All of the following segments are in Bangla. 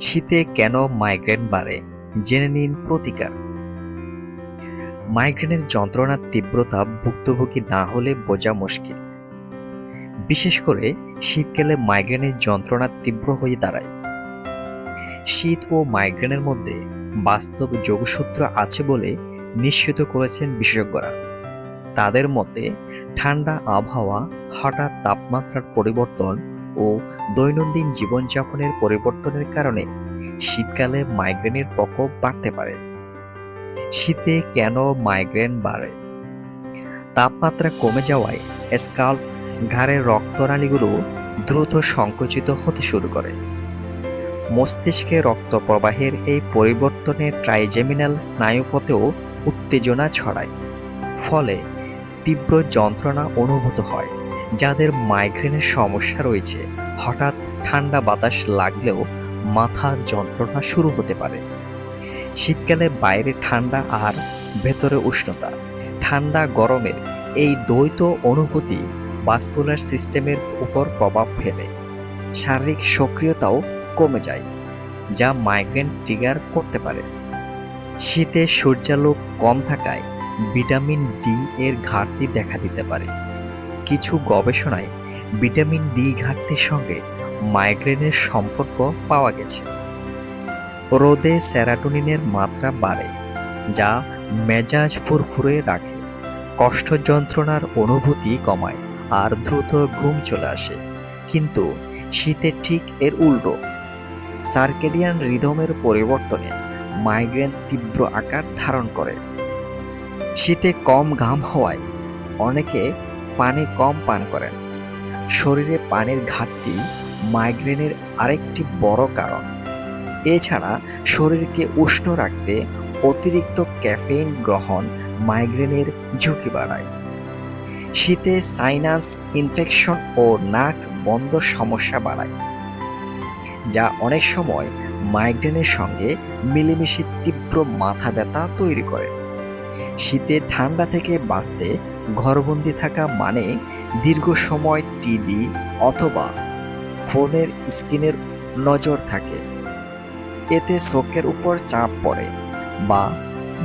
শীতে কেন মাইগ্রেন বাড়ে জেনে নিন প্রতিকার। মাইগ্রেনের যন্ত্রণার তীব্রতা ভুক্তভোগী না হলে বোঝা মুশকিল। বিশেষ করে শীতকালে মাইগ্রেনের যন্ত্রণা তীব্র হয়ে দাঁড়ায়। শীত ও মাইগ্রেনের মধ্যে বাস্তব যোগসূত্র আছে বলে নিশ্চিত করেছেন বিশেষজ্ঞরা। তাদের মতে ঠান্ডা আবহাওয়া, হঠাৎ তাপমাত্রার পরিবর্তন ও দৈনন্দিন জীবনযাপনের পরিবর্তনের কারণে শীতকালে মাইগ্রেনের প্রকোপ বাড়তে পারে। শীতে কেন মাইগ্রেন বাড়ে? তাপমাত্রা কমে যাওয়ায় স্ক্যাল্প, ঘাড়ের রক্তনালীগুলো দ্রুত সংকুচিত হতে শুরু করে। মস্তিষ্কে রক্ত প্রবাহের এই পরিবর্তনে ট্রাইজেমিনাল স্নায়ুপথেও উত্তেজনা ছড়ায়, ফলে তীব্র যন্ত্রণা অনুভূত হয়। যাদের মাইগ্রেনের সমস্যা রয়েছে, হঠাৎ ঠান্ডা বাতাস লাগলেও মাথার যন্ত্রণা শুরু হতে পারে। শীতকালে বাইরে ঠান্ডা আর ভেতরে উষ্ণতা, ঠান্ডা গরমের এই দ্বৈত অনুভূতি ভাস্কুলার সিস্টেমের উপর প্রভাব ফেলে। শারীরিক সক্রিয়তাও কমে যায়, যা মাইগ্রেন ট্রিগার করতে পারে। শীতে সূর্যালোক কম থাকায় ভিটামিন ডি এর ঘাটতি দেখা দিতে পারে। কিছু গবেষণায় ভিটামিন ডি ঘাটতির সঙ্গে মাইগ্রেনের সম্পর্ক পাওয়া গেছে। রোদে সেরাটোনিনের মাত্রা বাড়ে, যা মেজাজ ফুরফুরে রাখে, কষ্ট যন্ত্রণার অনুভূতি কমায় আর দ্রুত ঘুম চলে আসে। কিন্তু শীতে ঠিক এর উল্টো, সার্কেডিয়ান রিদমের পরিবর্তনে মাইগ্রেন তীব্র আকার ধারণ করে। শীতে কম ঘাম হওয়ায় অনেকে পানি কম পান করেন। শরীরে পানির ঘাটতি মাইগ্রেনের আরেকটি বড় কারণ। এছাড়া শরীরকে উষ্ণ রাখতে অতিরিক্ত ক্যাফেইন গ্রহণ মাইগ্রেনের ঝুঁকি বাড়ায়। শীতে সাইনাস ইনফেকশন ও নাক বন্ধ সমস্যা বাড়ায়, যা অনেক সময় মাইগ্রেনের সঙ্গে মিলেমিশে তীব্র মাথা ব্যথা তৈরি করে। শীতে ঠান্ডা থেকে বাঁচতে ঘরবন্দি থাকা মানে দীর্ঘ সময় টিভি অথবা ফোনের স্ক্রিনের নজর থাকে। এতে চোখের উপর চাপ পড়ে বা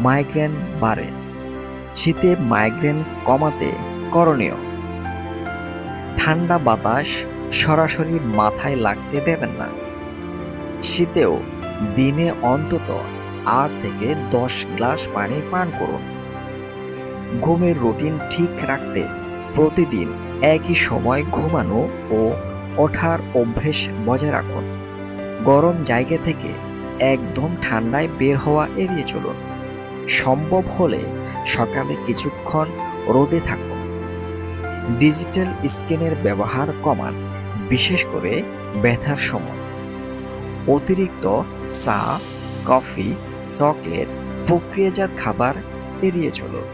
মাইগ্রেন বাড়ে। শীতে মাইগ্রেন কমাতে করণীয়: ঠান্ডা বাতাস সরাসরি মাথায় লাগতে দেবেন না। শীতেও দিনে অন্তত 8 থেকে 10 গ্লাস পানি পান করুন। ঘুমের রুটিন ঠিক রাখতে প্রতিদিন একই সময় ঘুমানো ও ওঠার অভ্যেস বজায় রাখুন। গরম জায়গা থেকে একদম ঠান্ডায় বের হওয়া এড়িয়ে চলুন। সম্ভব হলে সকালে কিছুক্ষণ রোদে থাকুন। ডিজিটাল স্ক্রিনের ব্যবহার কমান, বিশেষ করে ব্যথার সময়। অতিরিক্ত চা, কফি, চকলেট, প্রক্রিয়াজাত খাবার এড়িয়ে চলুন।